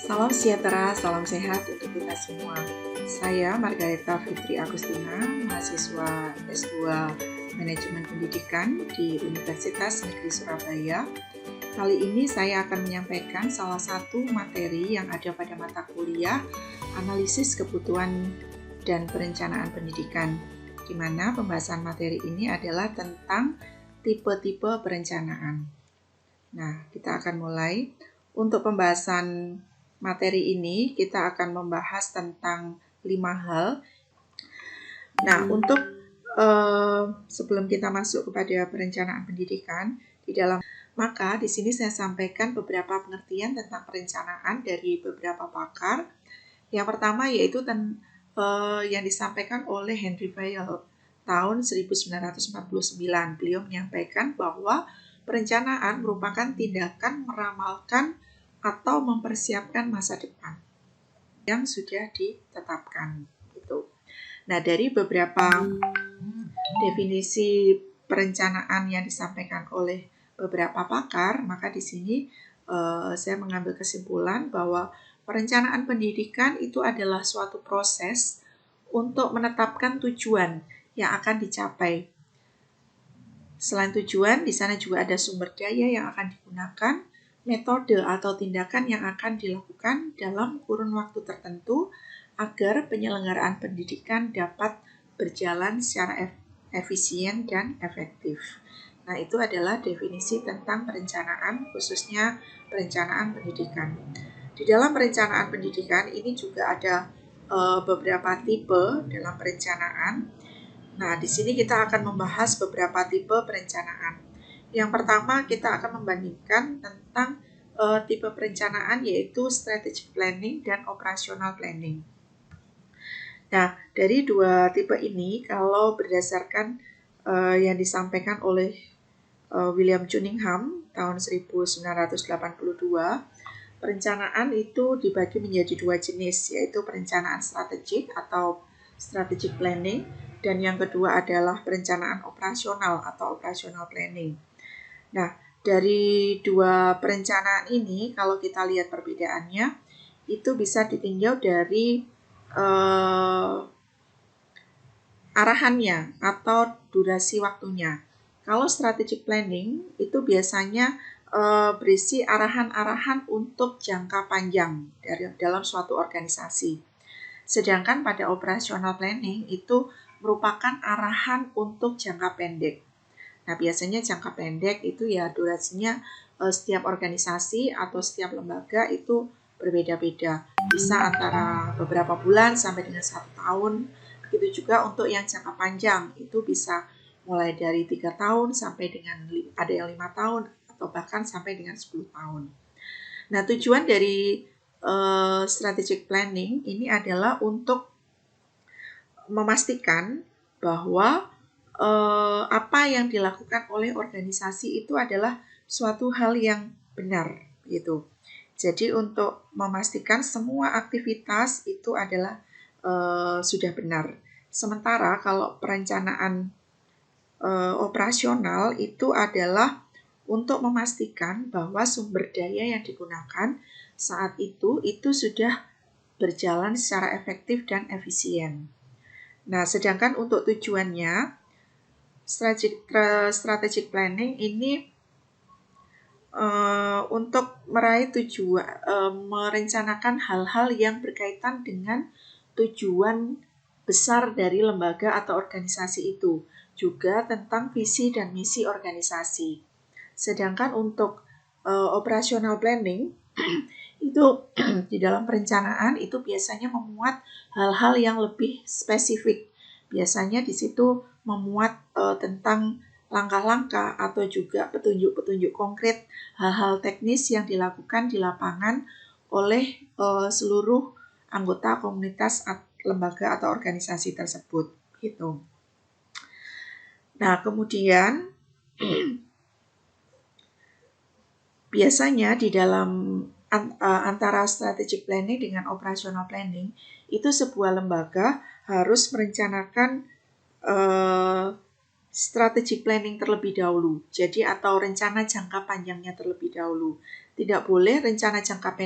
Salam sejahtera, salam sehat untuk kita semua. Saya Margareta Fitri Agustina, mahasiswa S2 Manajemen Pendidikan di Universitas Negeri Surabaya. Kali ini saya akan menyampaikan salah satu materi yang ada pada mata kuliah Analisis Kebutuhan dan Perencanaan Pendidikan, di mana pembahasan materi ini adalah tentang tipe-tipe perencanaan. Nah, kita akan mulai. Untuk pembahasan materi ini, kita akan membahas tentang 5 hal. Nah, untuk sebelum kita masuk kepada perencanaan pendidikan, maka di sini saya sampaikan beberapa pengertian tentang perencanaan dari beberapa pakar. Yang pertama yaitu yang disampaikan oleh Henry Vail tahun 1949. Beliau menyampaikan bahwa perencanaan merupakan tindakan meramalkan atau mempersiapkan masa depan yang sudah ditetapkan. Gitu. Nah, dari beberapa definisi perencanaan yang disampaikan oleh beberapa pakar, maka di sini saya mengambil kesimpulan bahwa perencanaan pendidikan itu adalah suatu proses untuk menetapkan tujuan yang akan dicapai. Selain tujuan, di sana juga ada sumber daya yang akan digunakan, metode atau tindakan yang akan dilakukan dalam kurun waktu tertentu agar penyelenggaraan pendidikan dapat berjalan secara efisien dan efektif. Nah, itu adalah definisi tentang perencanaan, khususnya perencanaan pendidikan. Di dalam perencanaan pendidikan ini juga ada beberapa tipe dalam perencanaan. Nah, di sini kita akan membahas beberapa tipe perencanaan. Yang pertama, kita akan membandingkan tentang tipe perencanaan yaitu strategic planning dan operational planning. Nah, dari dua tipe ini, kalau berdasarkan yang disampaikan oleh William Cunningham tahun 1982, perencanaan itu dibagi menjadi dua jenis, yaitu perencanaan strategik atau strategic planning, dan yang kedua adalah perencanaan operasional atau operational planning. Nah, dari dua perencanaan ini, kalau kita lihat perbedaannya, itu bisa ditinjau dari arahannya atau durasi waktunya. Kalau strategic planning itu biasanya berisi arahan-arahan untuk jangka panjang dalam suatu organisasi. Sedangkan pada operational planning itu merupakan arahan untuk jangka pendek. Nah, biasanya jangka pendek itu ya durasinya setiap organisasi atau setiap lembaga itu berbeda-beda. Bisa antara beberapa bulan sampai dengan 1 tahun. Begitu juga untuk yang jangka panjang itu bisa mulai dari 3 tahun sampai dengan ada yang 5 tahun atau bahkan sampai dengan 10 tahun. Nah, tujuan dari strategic planning ini adalah untuk memastikan bahwa apa yang dilakukan oleh organisasi itu adalah suatu hal yang benar, gitu. Jadi untuk memastikan semua aktivitas itu adalah sudah benar. Sementara kalau perencanaan operasional itu adalah untuk memastikan bahwa sumber daya yang digunakan saat itu sudah berjalan secara efektif dan efisien. Nah, sedangkan untuk tujuannya, strategic planning ini untuk meraih tujuan, merencanakan hal-hal yang berkaitan dengan tujuan besar dari lembaga atau organisasi itu, juga tentang visi dan misi organisasi. Sedangkan untuk operational planning itu di dalam perencanaan itu biasanya memuat hal-hal yang lebih spesifik. Biasanya di situ memuat tentang langkah-langkah atau juga petunjuk-petunjuk konkret hal-hal teknis yang dilakukan di lapangan oleh seluruh anggota komunitas lembaga atau organisasi tersebut. Gitu. Nah, kemudian biasanya di dalam antara strategic planning dengan operational planning itu sebuah lembaga harus merencanakan strategic planning terlebih dahulu. Jadi atau rencana jangka panjangnya terlebih dahulu. Tidak boleh rencana jangka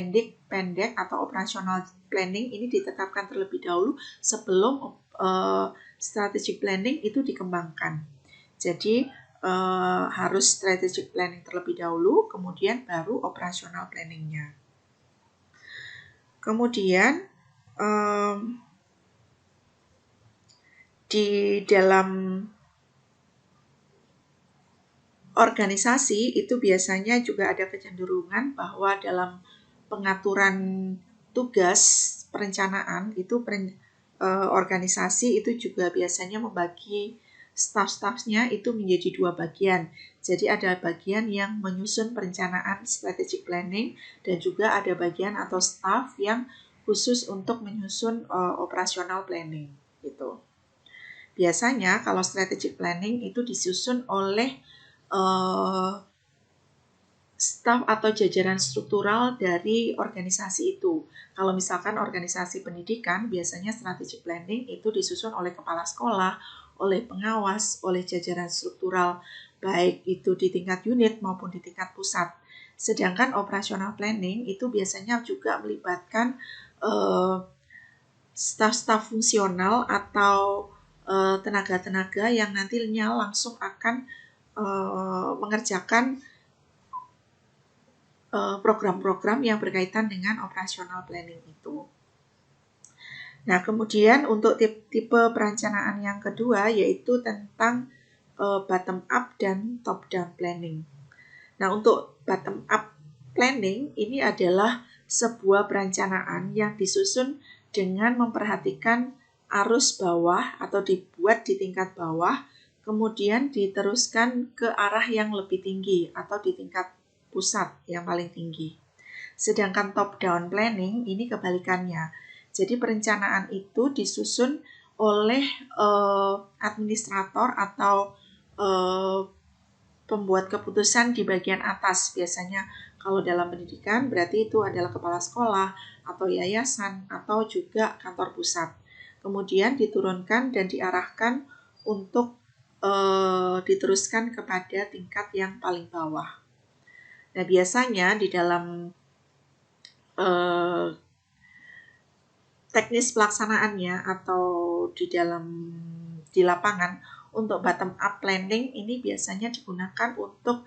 pendek atau operasional planning ini ditetapkan terlebih dahulu sebelum strategic planning itu dikembangkan. Jadi harus strategic planning terlebih dahulu, kemudian baru operasional planningnya. Kemudian di dalam organisasi itu biasanya juga ada kecenderungan bahwa dalam pengaturan tugas perencanaan itu organisasi itu juga biasanya membagi staff-staffnya itu menjadi 2 bagian. Jadi ada bagian yang menyusun perencanaan strategic planning dan juga ada bagian atau staff yang khusus untuk menyusun operational planning gitu. Biasanya kalau strategic planning itu disusun oleh staf atau jajaran struktural dari organisasi itu. Kalau misalkan organisasi pendidikan, biasanya strategic planning itu disusun oleh kepala sekolah, oleh pengawas, oleh jajaran struktural, baik itu di tingkat unit maupun di tingkat pusat. Sedangkan operational planning itu biasanya juga melibatkan staf-staf fungsional atau tenaga-tenaga yang nantinya langsung akan mengerjakan program-program yang berkaitan dengan operational planning itu. Nah, kemudian untuk tipe perencanaan yang kedua yaitu tentang bottom up dan top down planning. Nah, untuk bottom up planning ini adalah sebuah perencanaan yang disusun dengan memperhatikan arus bawah atau dibuat di tingkat bawah, kemudian diteruskan ke arah yang lebih tinggi atau di tingkat pusat yang paling tinggi. Sedangkan top down planning ini kebalikannya. Jadi perencanaan itu disusun oleh administrator atau pembuat keputusan di bagian atas. Biasanya kalau dalam pendidikan berarti itu adalah kepala sekolah atau yayasan atau juga kantor pusat. Kemudian diturunkan dan diarahkan untuk diteruskan kepada tingkat yang paling bawah. Nah, biasanya di dalam teknis pelaksanaannya atau di lapangan untuk bottom up planning ini biasanya digunakan untuk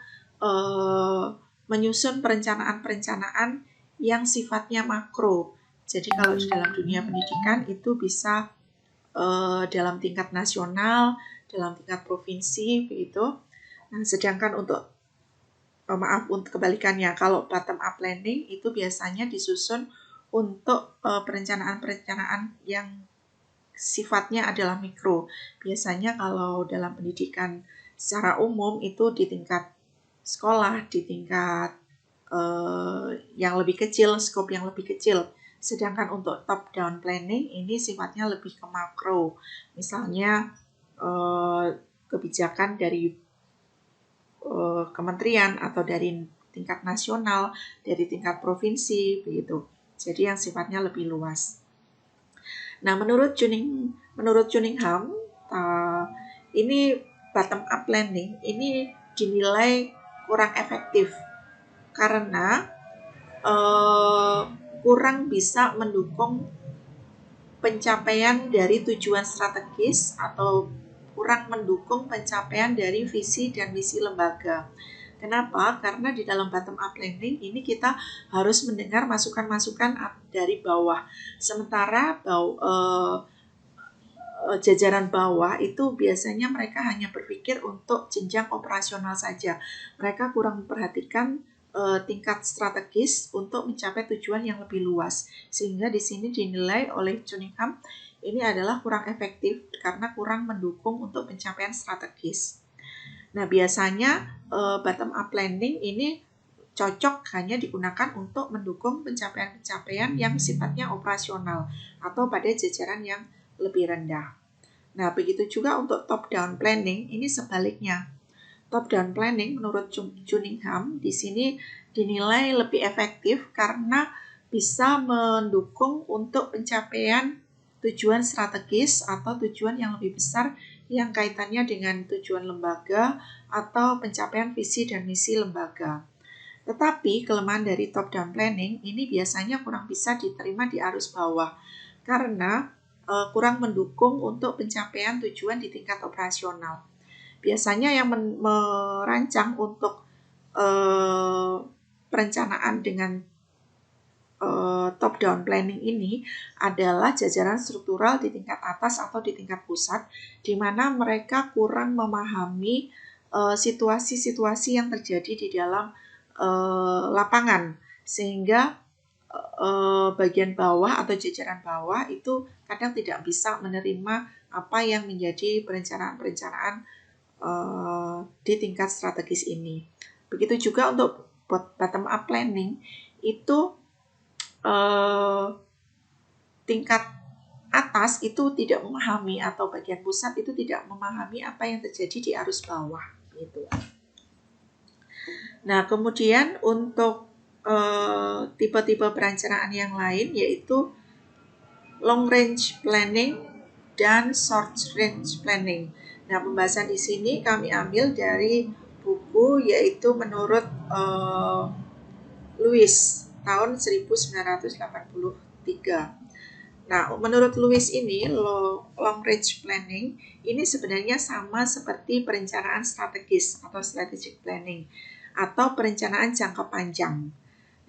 menyusun perencanaan-perencanaan yang sifatnya makro. Jadi kalau di dalam dunia pendidikan itu bisa dalam tingkat nasional, dalam tingkat provinsi begitu. Nah, sedangkan untuk kebalikannya, kalau bottom up planning itu biasanya disusun untuk perencanaan-perencanaan yang sifatnya adalah mikro. Biasanya kalau dalam pendidikan secara umum itu di tingkat sekolah, di tingkat yang lebih kecil, skop yang lebih kecil. Sedangkan untuk top down planning ini sifatnya lebih ke makro. Misalnya kebijakan dari kementerian atau dari tingkat nasional, dari tingkat provinsi, begitu. Jadi yang sifatnya lebih luas. Nah, menurut Cunningham, ini bottom up planning ini dinilai kurang efektif karena kurang bisa mendukung pencapaian dari tujuan strategis atau kurang mendukung pencapaian dari visi dan misi lembaga. Kenapa? Karena di dalam bottom up planning ini kita harus mendengar masukan-masukan dari bawah. Sementara jajaran bawah itu biasanya mereka hanya berpikir untuk jenjang operasional saja. Mereka kurang memperhatikan tingkat strategis untuk mencapai tujuan yang lebih luas. Sehingga di sini dinilai oleh Cunningham ini adalah kurang efektif karena kurang mendukung untuk pencapaian strategis. Nah, biasanya bottom up planning ini cocok hanya digunakan untuk mendukung pencapaian-pencapaian yang sifatnya operasional atau pada jajaran yang lebih rendah. Nah, begitu juga untuk top down planning ini sebaliknya. Top down planning menurut Cunningham di sini dinilai lebih efektif karena bisa mendukung untuk pencapaian tujuan strategis atau tujuan yang lebih besar yang kaitannya dengan tujuan lembaga atau pencapaian visi dan misi lembaga. Tetapi kelemahan dari top down planning ini biasanya kurang bisa diterima di arus bawah karena kurang mendukung untuk pencapaian tujuan di tingkat operasional. Biasanya yang merancang untuk perencanaan dengan top down planning ini adalah jajaran struktural di tingkat atas atau di tingkat pusat, di mana mereka kurang memahami situasi-situasi yang terjadi di dalam lapangan, sehingga bagian bawah atau jajaran bawah itu kadang tidak bisa menerima apa yang menjadi perencanaan-perencanaan di tingkat strategis ini. Begitu juga untuk bottom up planning itu tingkat atas itu tidak memahami atau bagian pusat itu tidak memahami apa yang terjadi di arus bawah gitu. Nah, kemudian untuk tipe-tipe perencanaan yang lain yaitu long range planning dan short range planning. Nah, pembahasan di sini kami ambil dari buku yaitu menurut Lewis tahun 1983. Nah, menurut Lewis ini long range planning ini sebenarnya sama seperti perencanaan strategis atau strategic planning atau perencanaan jangka panjang.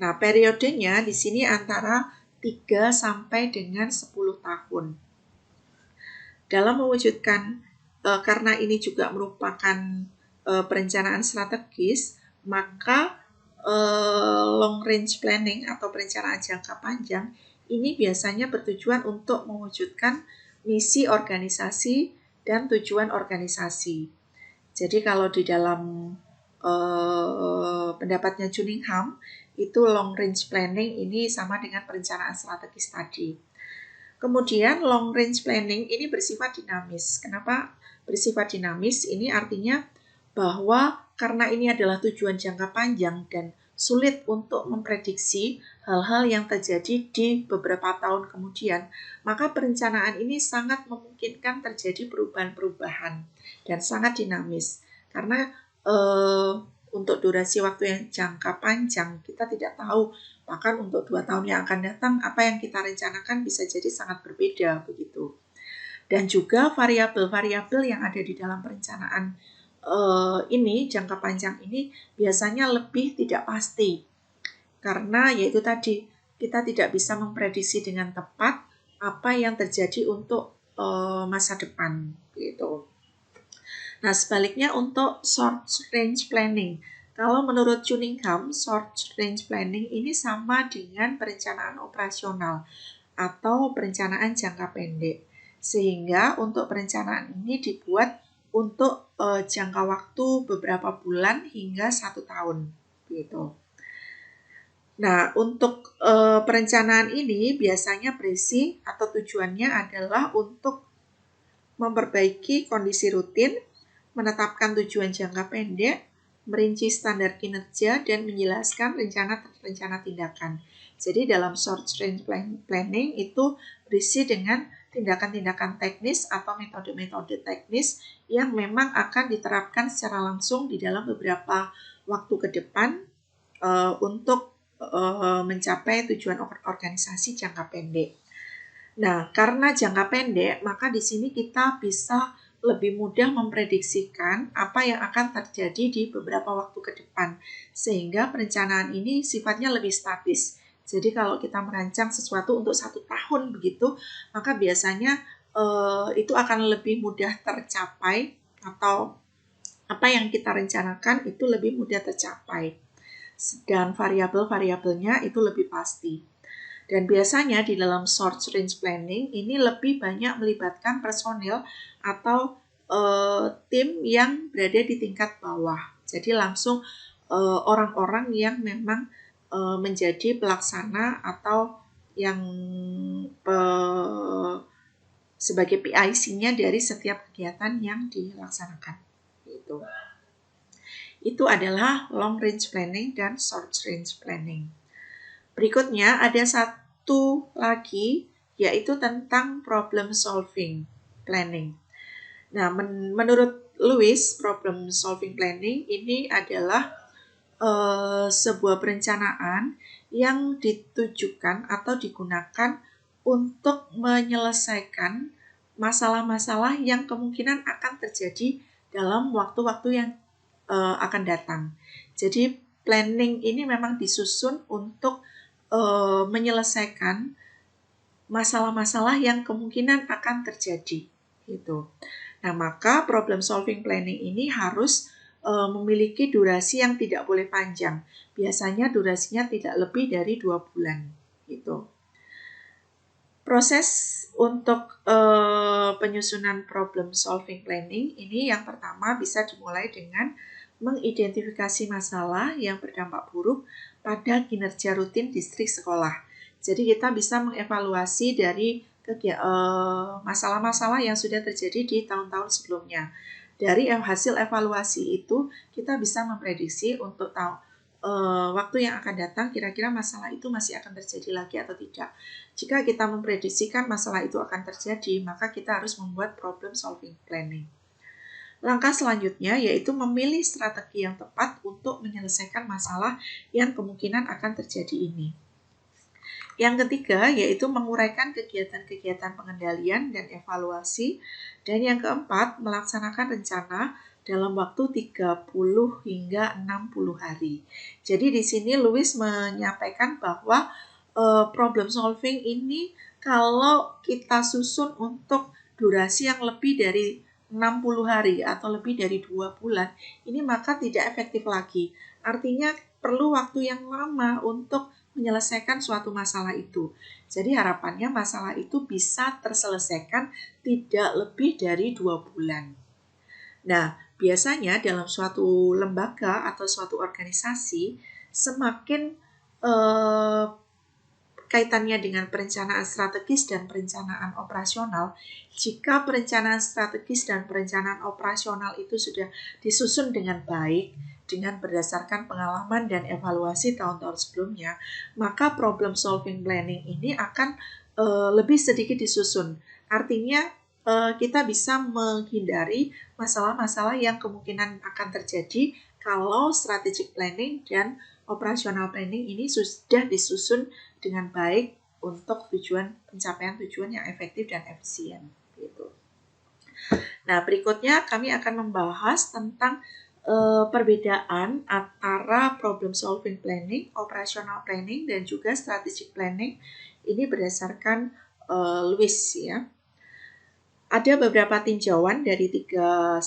Nah, periodenya di sini antara 3 sampai dengan 10 tahun. Dalam mewujudkan karena ini juga merupakan perencanaan strategis, maka long range planning atau perencanaan jangka panjang ini biasanya bertujuan untuk mewujudkan misi organisasi dan tujuan organisasi. Jadi kalau di dalam pendapatnya Cunningham, itu long range planning ini sama dengan perencanaan strategis tadi. Kemudian long range planning ini bersifat dinamis. Kenapa bersifat dinamis? Ini artinya bahwa karena ini adalah tujuan jangka panjang dan sulit untuk memprediksi hal-hal yang terjadi di beberapa tahun kemudian, maka perencanaan ini sangat memungkinkan terjadi perubahan-perubahan dan sangat dinamis. Karena untuk durasi waktu yang jangka panjang, kita tidak tahu, bahkan untuk 2 tahun yang akan datang, apa yang kita rencanakan bisa jadi sangat berbeda begitu. Dan juga variabel-variabel yang ada di dalam perencanaan ini, jangka panjang ini biasanya lebih tidak pasti. Karena yaitu tadi, kita tidak bisa memprediksi dengan tepat apa yang terjadi untuk masa depan gitu. Nah, sebaliknya untuk short range planning. Kalau menurut Cunningham, short range planning ini sama dengan perencanaan operasional atau perencanaan jangka pendek. Sehingga untuk perencanaan ini dibuat untuk jangka waktu beberapa bulan hingga 1 tahun gitu. Nah, untuk perencanaan ini biasanya berisi atau tujuannya adalah untuk memperbaiki kondisi rutin, menetapkan tujuan jangka pendek, merinci standar kinerja, dan menjelaskan rencana tindakan. Jadi dalam short range planning itu berisi dengan tindakan-tindakan teknis atau metode-metode teknis yang memang akan diterapkan secara langsung di dalam beberapa waktu ke depan untuk mencapai tujuan organisasi jangka pendek. Nah, karena jangka pendek, maka di sini kita bisa lebih mudah memprediksikan apa yang akan terjadi di beberapa waktu ke depan. Sehingga perencanaan ini sifatnya lebih statis. Jadi kalau kita merancang sesuatu untuk 1 tahun begitu, maka biasanya itu akan lebih mudah tercapai atau apa yang kita rencanakan itu lebih mudah tercapai. Dan variabel-variabelnya itu lebih pasti. Dan biasanya di dalam short range planning ini lebih banyak melibatkan personil atau tim yang berada di tingkat bawah. Jadi langsung orang-orang yang memang menjadi pelaksana atau yang sebagai PIC-nya dari setiap kegiatan yang dilaksanakan. Itu adalah long range planning dan short range planning. Berikutnya ada satu lagi yaitu tentang problem solving planning. Nah, menurut Lewis, problem solving planning ini adalah sebuah perencanaan yang ditujukan atau digunakan untuk menyelesaikan masalah-masalah yang kemungkinan akan terjadi dalam waktu-waktu yang akan datang. Jadi planning ini memang disusun untuk menyelesaikan masalah-masalah yang kemungkinan akan terjadi gitu. Nah, maka problem solving planning ini harus memiliki durasi yang tidak boleh panjang. Biasanya durasinya tidak lebih dari 2 bulan gitu. Proses untuk penyusunan problem solving planning ini yang pertama bisa dimulai dengan mengidentifikasi masalah yang berdampak buruk pada kinerja rutin distrik sekolah. Jadi kita bisa mengevaluasi dari masalah-masalah yang sudah terjadi di tahun-tahun sebelumnya. Dari hasil evaluasi itu kita bisa memprediksi untuk waktu yang akan datang kira-kira masalah itu masih akan terjadi lagi atau tidak. Jika kita memprediksikan masalah itu akan terjadi, maka kita harus membuat problem solving planning. Langkah selanjutnya yaitu memilih strategi yang tepat untuk menyelesaikan masalah yang kemungkinan akan terjadi ini. Yang ketiga yaitu menguraikan kegiatan-kegiatan pengendalian dan evaluasi. Dan yang keempat, melaksanakan rencana dalam waktu 30 hingga 60 hari. Jadi di sini Louis menyampaikan bahwa problem solving ini kalau kita susun untuk durasi yang lebih dari 60 hari atau lebih dari 2 bulan, ini maka tidak efektif lagi. Artinya perlu waktu yang lama untuk menyelesaikan suatu masalah itu. Jadi harapannya masalah itu bisa terselesaikan tidak lebih dari 2 bulan. Nah, biasanya dalam suatu lembaga atau suatu organisasi, semakin kaitannya dengan perencanaan strategis dan perencanaan operasional, jika perencanaan strategis dan perencanaan operasional itu sudah disusun dengan baik, dengan berdasarkan pengalaman dan evaluasi tahun-tahun sebelumnya, maka problem solving planning ini akan lebih sedikit disusun. Artinya kita bisa menghindari masalah-masalah yang kemungkinan akan terjadi kalau strategic planning dan operational planning ini sudah disusun dengan baik untuk pencapaian tujuan yang efektif dan efisien gitu. Nah, berikutnya kami akan membahas tentang perbedaan antara problem solving planning, operational planning, dan juga strategic planning. Ini berdasarkan Louis ya. Ada beberapa tinjauan dari 3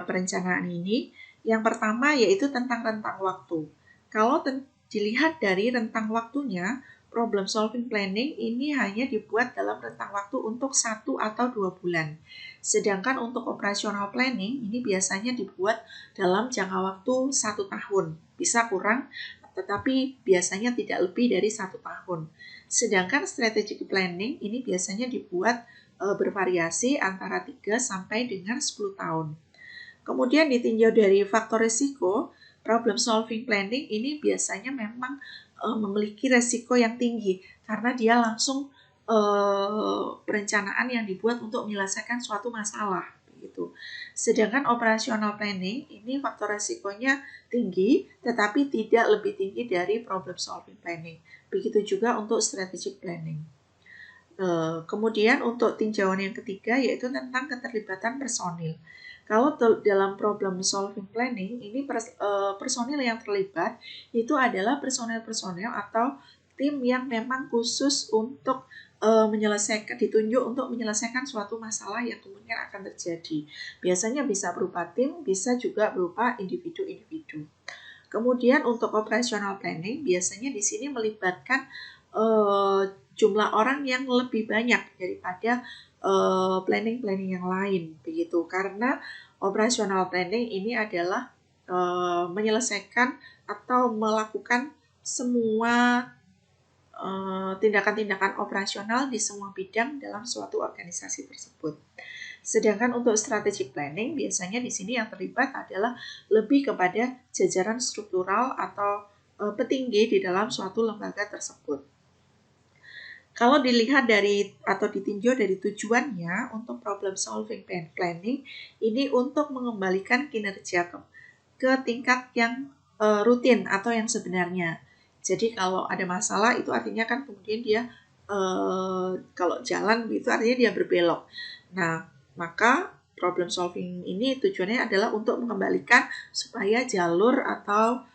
perencanaan ini. Yang pertama yaitu tentang rentang waktu. Kalau dilihat dari rentang waktunya, problem solving planning ini hanya dibuat dalam rentang waktu untuk 1 atau 2 bulan. Sedangkan untuk operational planning ini biasanya dibuat dalam jangka waktu 1 tahun. Bisa kurang, tetapi biasanya tidak lebih dari 1 tahun. Sedangkan strategic planning ini biasanya dibuat bervariasi antara 3 sampai dengan 10 tahun. Kemudian ditinjau dari faktor risiko, problem solving planning ini biasanya memang memiliki risiko yang tinggi karena dia langsung perencanaan yang dibuat untuk menyelesaikan suatu masalah gitu. Sedangkan operational planning ini faktor risikonya tinggi tetapi tidak lebih tinggi dari problem solving planning. Begitu juga untuk strategic planning. Kemudian untuk tinjauan yang ketiga yaitu tentang keterlibatan personil. Kalau dalam problem solving planning ini personil yang terlibat itu adalah personil-personil atau tim yang memang khusus untuk ditunjuk untuk menyelesaikan suatu masalah yang kemungkinan akan terjadi. Biasanya bisa berupa tim, bisa juga berupa individu-individu. Kemudian untuk operational planning biasanya di sini melibatkan jumlah orang yang lebih banyak daripada planning-planning yang lain begitu, karena operational planning ini adalah menyelesaikan atau melakukan semua tindakan-tindakan operasional di semua bidang dalam suatu organisasi tersebut. Sedangkan untuk strategic planning biasanya di sini yang terlibat adalah lebih kepada jajaran struktural atau petinggi di dalam suatu lembaga tersebut. Kalau dilihat dari atau ditinjau dari tujuannya untuk problem solving planning, ini untuk mengembalikan kinerja ke tingkat yang rutin atau yang sebenarnya. Jadi kalau ada masalah itu artinya kan kemudian dia kalau jalan itu artinya dia berbelok. Nah, maka problem solving ini tujuannya adalah untuk mengembalikan supaya jalur atau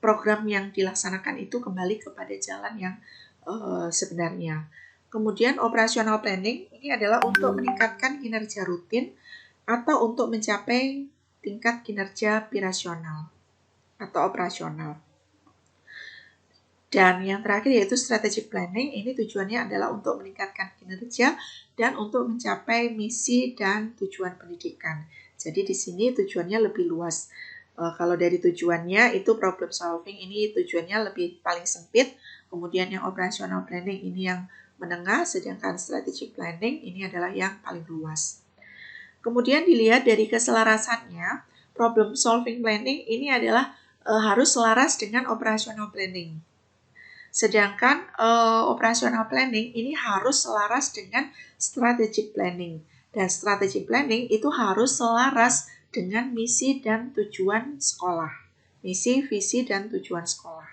program yang dilaksanakan itu kembali kepada jalan yang sebenarnya. Kemudian operational planning ini adalah untuk meningkatkan kinerja rutin atau untuk mencapai tingkat kinerja operasional atau operasional. Dan yang terakhir yaitu strategic planning, ini tujuannya adalah untuk meningkatkan kinerja dan untuk mencapai misi dan tujuan pendidikan. Jadi di sini tujuannya lebih luas. Kalau dari tujuannya itu problem solving ini tujuannya lebih paling sempit, kemudian yang operational planning ini yang menengah, sedangkan strategic planning ini adalah yang paling luas. Kemudian dilihat dari keselarasannya, problem solving planning ini adalah harus selaras dengan operational planning. Sedangkan operational planning ini harus selaras dengan strategic planning. Dan strategic planning itu harus selaras dengan misi dan tujuan sekolah. Misi, visi, dan tujuan sekolah.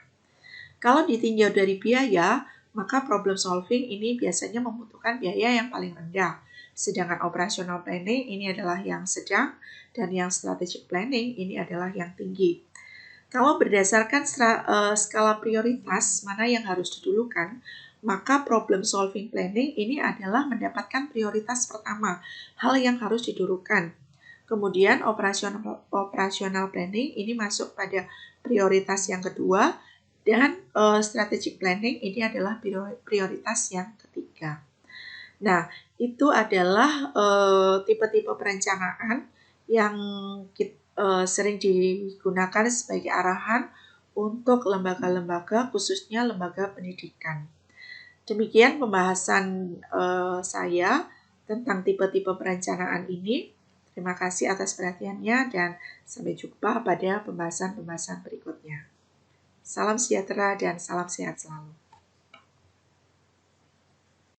Kalau ditinjau dari biaya, maka problem solving ini biasanya membutuhkan biaya yang paling rendah. Sedangkan operational planning ini adalah yang sedang, dan yang strategic planning ini adalah yang tinggi. Kalau berdasarkan skala prioritas mana yang harus didulukan, maka problem solving planning ini adalah mendapatkan prioritas pertama, hal yang harus didulukan. Kemudian operational planning ini masuk pada prioritas yang kedua, dan strategic planning ini adalah prioritas yang ketiga. Nah, itu adalah tipe-tipe perencanaan yang sering digunakan sebagai arahan untuk lembaga-lembaga, khususnya lembaga pendidikan. Demikian pembahasan saya tentang tipe-tipe perencanaan ini. Terima kasih atas perhatiannya dan sampai jumpa pada pembahasan-pembahasan berikutnya. Salam sejahtera dan salam sehat selalu.